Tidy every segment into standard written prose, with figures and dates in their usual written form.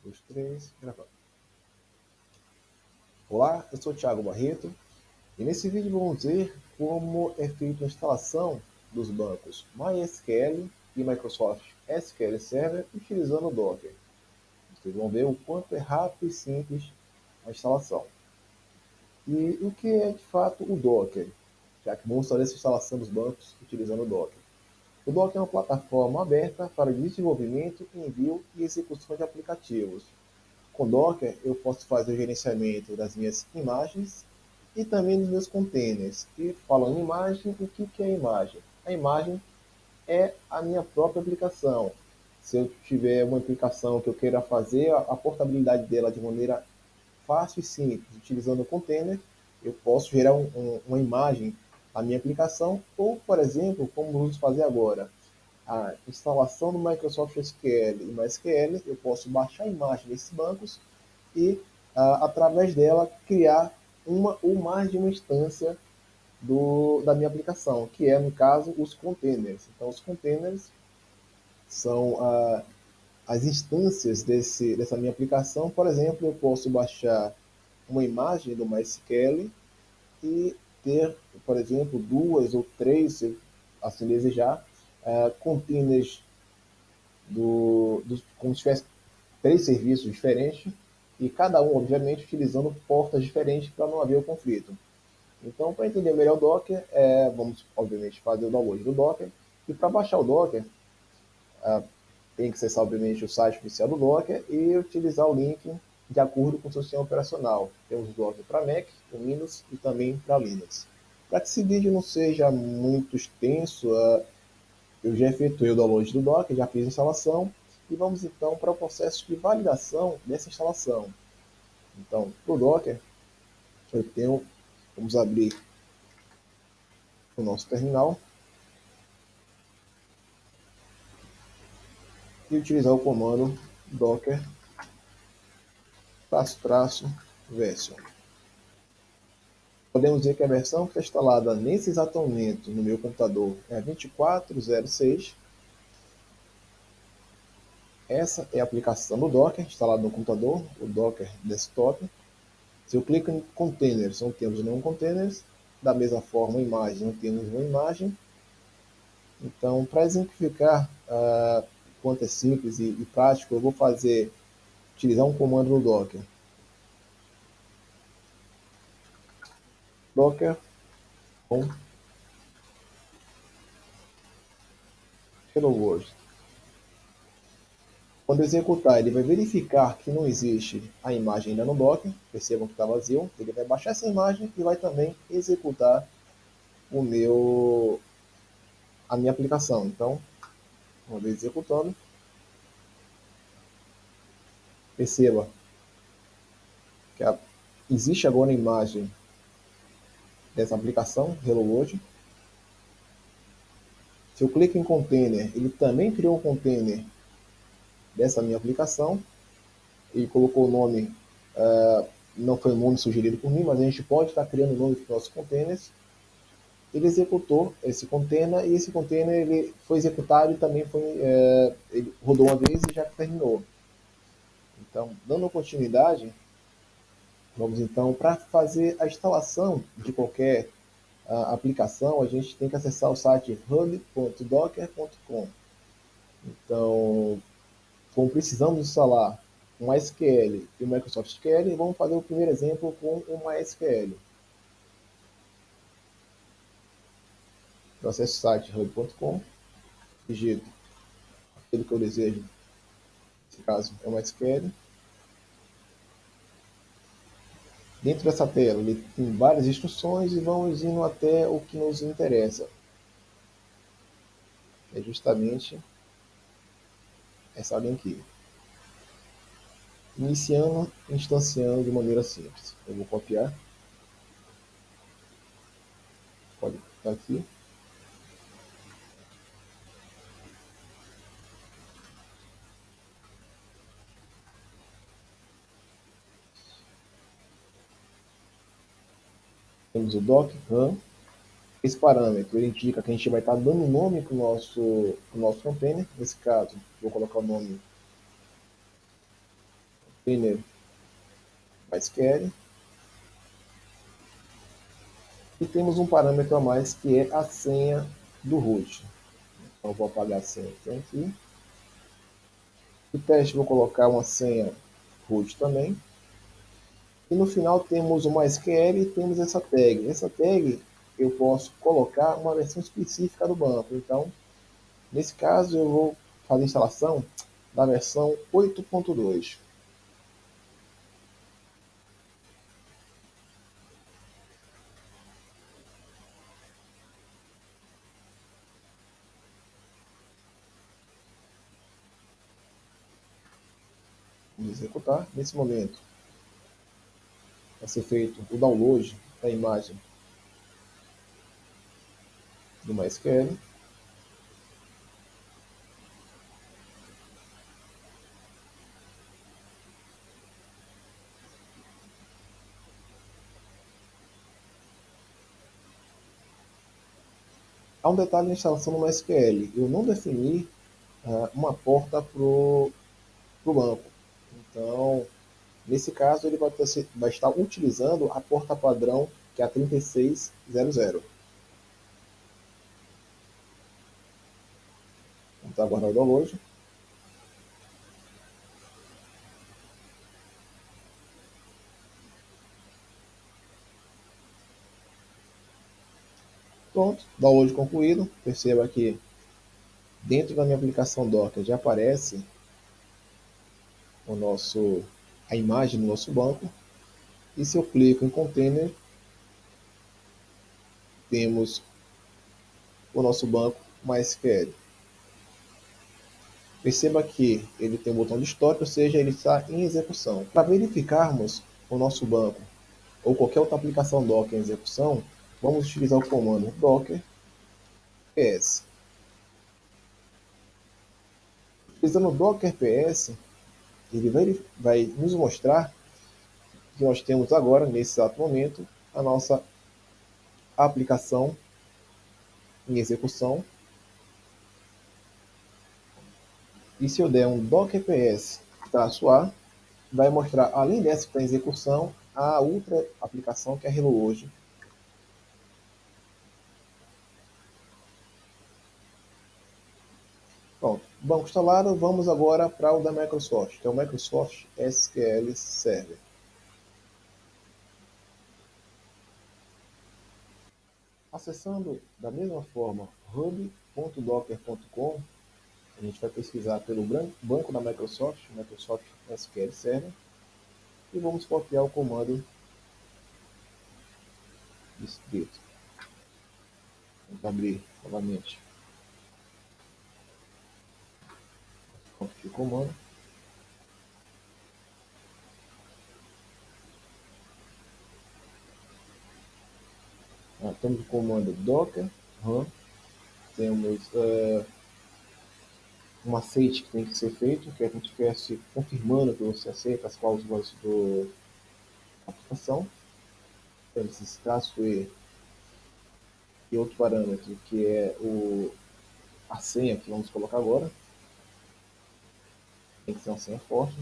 2, 3, gravando. Olá, eu sou o Thiago Barreto e nesse vídeo vamos ver como é feita a instalação dos bancos MySQL e Microsoft SQL Server utilizando o Docker. Vocês vão ver o quanto é rápido e simples a instalação. E o que é de fato o Docker, já que vamos fazer essa instalação dos bancos utilizando o Docker. O Docker é uma plataforma aberta para desenvolvimento, envio e execução de aplicativos. Com Docker, eu posso fazer o gerenciamento das minhas imagens e também dos meus containers. E falando em imagem, o que é a imagem? A imagem é a minha própria aplicação. Se eu tiver uma aplicação que eu queira fazer a portabilidade dela de maneira fácil e simples, utilizando o container, eu posso gerar uma imagem da minha aplicação, ou, por exemplo, como vamos fazer agora, a instalação do Microsoft SQL e MySQL, eu posso baixar a imagem desses bancos e, através dela, criar uma ou mais de uma instância da minha aplicação, que é, no caso, os containers. Então, os containers são as instâncias dessa minha aplicação. Por exemplo, eu posso baixar uma imagem do MySQL e ter, por exemplo, 2 ou 3, se assim desejar, containers como se tivesse 3 serviços diferentes e cada um, obviamente, utilizando portas diferentes para não haver o conflito. Então, para entender melhor o Docker, vamos, obviamente, fazer o download do Docker. E para baixar o Docker, tem que acessar, obviamente, o site oficial do Docker e utilizar o link de acordo com o seu sistema operacional. Temos o Docker para Mac, o Windows e também para Linux. Para que esse vídeo não seja muito extenso, eu já efetuei o download do Docker, já fiz a instalação e vamos então para o processo de validação dessa instalação. Então, para o Docker, vamos abrir o nosso terminal e utilizar o comando docker --version. Podemos ver que a versão que está instalada nesse exato momento no meu computador é a 24.06. Essa é a aplicação do Docker instalada no computador, o Docker Desktop. Se eu clico em Containers, não temos nenhum Containers. Da mesma forma, imagem, não temos nenhuma imagem. Então, para exemplificar quanto é simples e prático, eu vou utilizar um comando no Docker. Docker com Hello World. Quando executar, ele vai verificar que não existe a imagem ainda no Docker. Percebam que está vazio. Ele vai baixar essa imagem e vai também executar a minha aplicação. Então, vamos ver executando. Perceba que existe agora a imagem dessa aplicação, Hello World. Se eu clico em container, ele também criou um container dessa minha aplicação e colocou o nome, não foi o nome sugerido por mim, mas a gente pode estar criando o nome dos nossos containers. Ele executou esse container e esse container ele foi executado e também ele rodou uma vez e já terminou. Então, dando continuidade, vamos então, para fazer a instalação de qualquer aplicação, a gente tem que acessar o site hub.docker.com. Então, como precisamos instalar o MySQL e o Microsoft SQL, vamos fazer o primeiro exemplo com o MySQL. Eu acesso o site hub.com, digito aquilo que eu desejo, nesse caso é o MySQL. Dentro dessa tela ele tem várias instruções e vamos indo até o que nos interessa. É justamente essa linha aqui. Iniciando, instanciando de maneira simples. Eu vou copiar. Pode estar aqui. Temos o doc run. Esse parâmetro ele indica que a gente vai estar dando nome para o nosso container. Nesse caso, vou colocar o nome container MySQL. E temos um parâmetro a mais que é a senha do root. Então vou apagar a senha que tem aqui. O teste vou colocar uma senha root também. E no final temos o MySQL e temos essa tag. Essa tag eu posso colocar uma versão específica do banco. Então, nesse caso eu vou fazer a instalação da versão 8.2. Vamos executar. Nesse momento vai ser feito o download da imagem do MySQL. Há um detalhe na instalação do MySQL. Eu não defini uma porta para o banco. Então, nesse caso, ele vai estar utilizando a porta padrão, que é a 3600. Vamos aguardar o download. Pronto, download concluído. Perceba que dentro da minha aplicação Docker já aparece a imagem do nosso banco. E se eu clico em container, temos o nosso banco MySQL. Perceba que ele tem um botão de stop, ou seja, ele está em execução. Para verificarmos o nosso banco ou qualquer outra aplicação Docker em execução, vamos utilizar o comando docker ps. Utilizando o docker ps, ele vai nos mostrar que nós temos agora, nesse exato momento, a nossa aplicação em execução. E se eu der um docker ps -a, vai mostrar, além dessa que está em execução, a outra aplicação que é a HelloWorld. Pronto, banco instalado, vamos agora para o da Microsoft, que é o Microsoft SQL Server. Acessando da mesma forma hub.docker.com, a gente vai pesquisar pelo banco da Microsoft, Microsoft SQL Server, e vamos copiar o comando descrito. Vamos abrir novamente o comando. Temos o comando docker run, temos um macete que tem que ser feito, que é como se estivesse confirmando que você aceita as cláusulas da aplicação. Temos esse traço e outro parâmetro, que é a senha que vamos colocar agora. Tem que ser uma senha forte.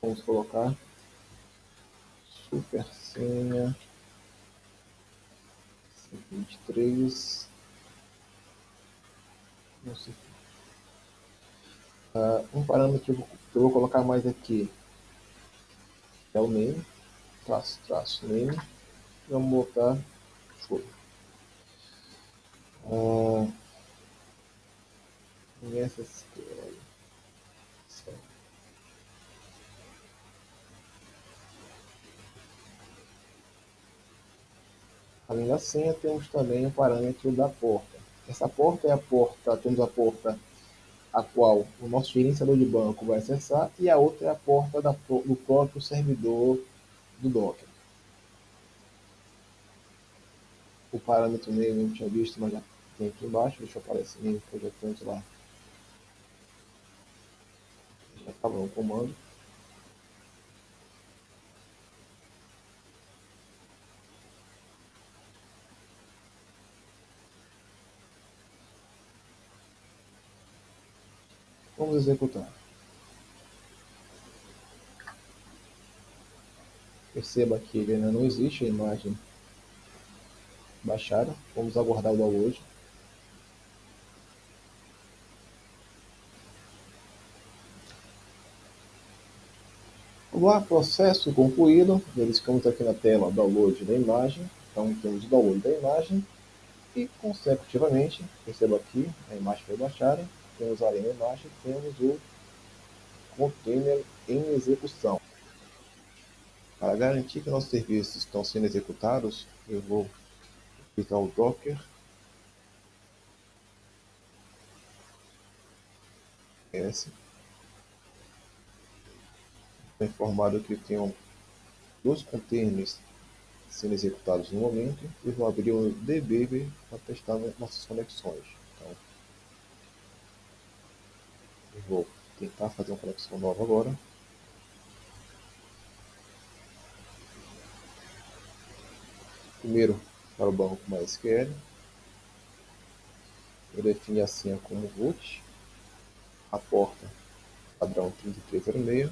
Vamos colocar super senha 123. Não sei. Um parâmetro que eu vou colocar mais aqui é o name, traço name. Vamos botar foi. SQL. Além da senha, temos também o parâmetro da porta. Essa porta é a porta, temos a porta a qual o nosso gerenciador de banco vai acessar, e a outra é a porta do próprio servidor do Docker. O parâmetro name eu não tinha visto, mas já tem aqui embaixo. Deixa eu aparecer nele projetante lá. Já estava no comando. Vamos executar. Perceba que ele ainda não existe a imagem baixada. Vamos aguardar o download. Olá, processo concluído. Verificamos aqui na tela o download da imagem. Então temos o download da imagem e consecutivamente, perceba aqui, a imagem foi baixada, temos ali na imagem, temos o container em execução. Para garantir que nossos serviços estão sendo executados, eu vou clicar o Docker S. Estou informado que tenho dois containers sendo executados no momento e vou abrir o debugger para testar nossas conexões. Então, eu vou tentar fazer uma conexão nova agora. Primeiro, para o banco MySQL, eu defini a senha como root, a porta padrão 3306.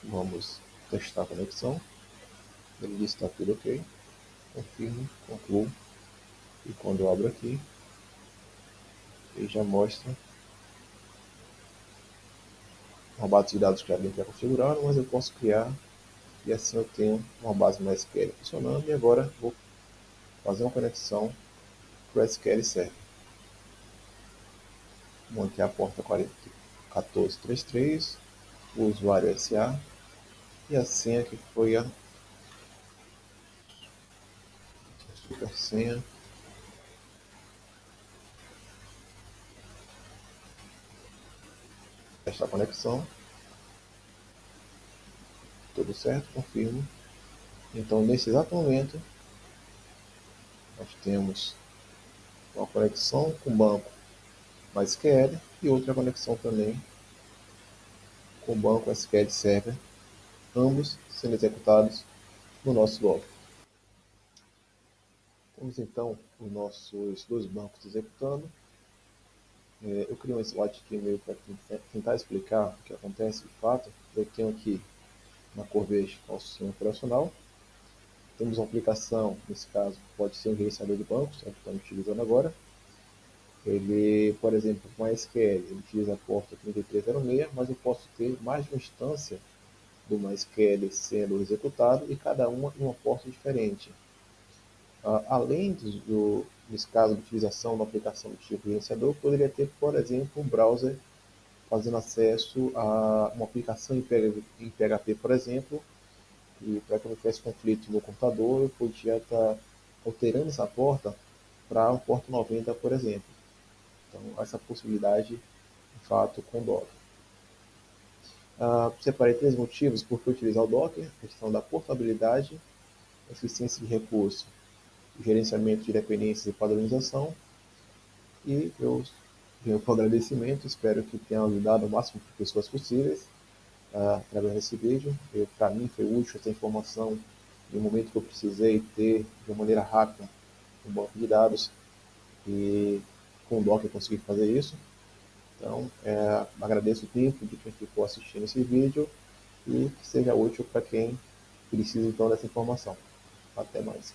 Vamos testar a conexão. Ele diz que está tudo ok. Confirmo, concluo. E quando eu abro aqui, ele já mostra uma base de dados que alguém quer configurar, mas eu posso criar e assim eu tenho uma base MySQL funcionando. E agora vou fazer uma conexão para o SQL Server. Montei a porta 1433, o usuário SA e a senha que foi a super senha. Esta conexão, tudo certo, confirmo. Então nesse exato momento nós temos uma conexão com o banco MySQL e outra conexão também com o banco SQL Server, ambos sendo executados no nosso Docker. Temos então os nossos dois bancos executando. Eu criei um slide aqui meio para tentar explicar o que acontece de fato. Eu tenho aqui na cor verde nosso sistema operacional. Temos uma aplicação, nesse caso pode ser um gerenciador de bancos, que estamos utilizando agora. Ele, por exemplo, com MySQL, ele utiliza a porta 3306, mas eu posso ter mais de uma instância do MySQL sendo executado e cada uma em uma porta diferente. Além nesse caso de utilização da aplicação do tipo gerenciador, poderia ter, por exemplo, um browser fazendo acesso a uma aplicação em PHP, por exemplo, e para que não tivesse conflito no computador, eu podia estar alterando essa porta para uma porta 90, por exemplo. Então, essa possibilidade, de fato, com o Docker. Separei três motivos por que utilizar o Docker: a questão da portabilidade, eficiência de recurso, gerenciamento de dependências e padronização. E eu venho com agradecimento, espero que tenha ajudado o máximo de pessoas possíveis através desse vídeo. Para mim foi útil essa informação no momento que eu precisei ter de uma maneira rápida um banco de dados e com o Docker eu consegui fazer isso. Então, agradeço o tempo de quem ficou assistindo esse vídeo e que seja útil para quem precisa então dessa informação. Até mais.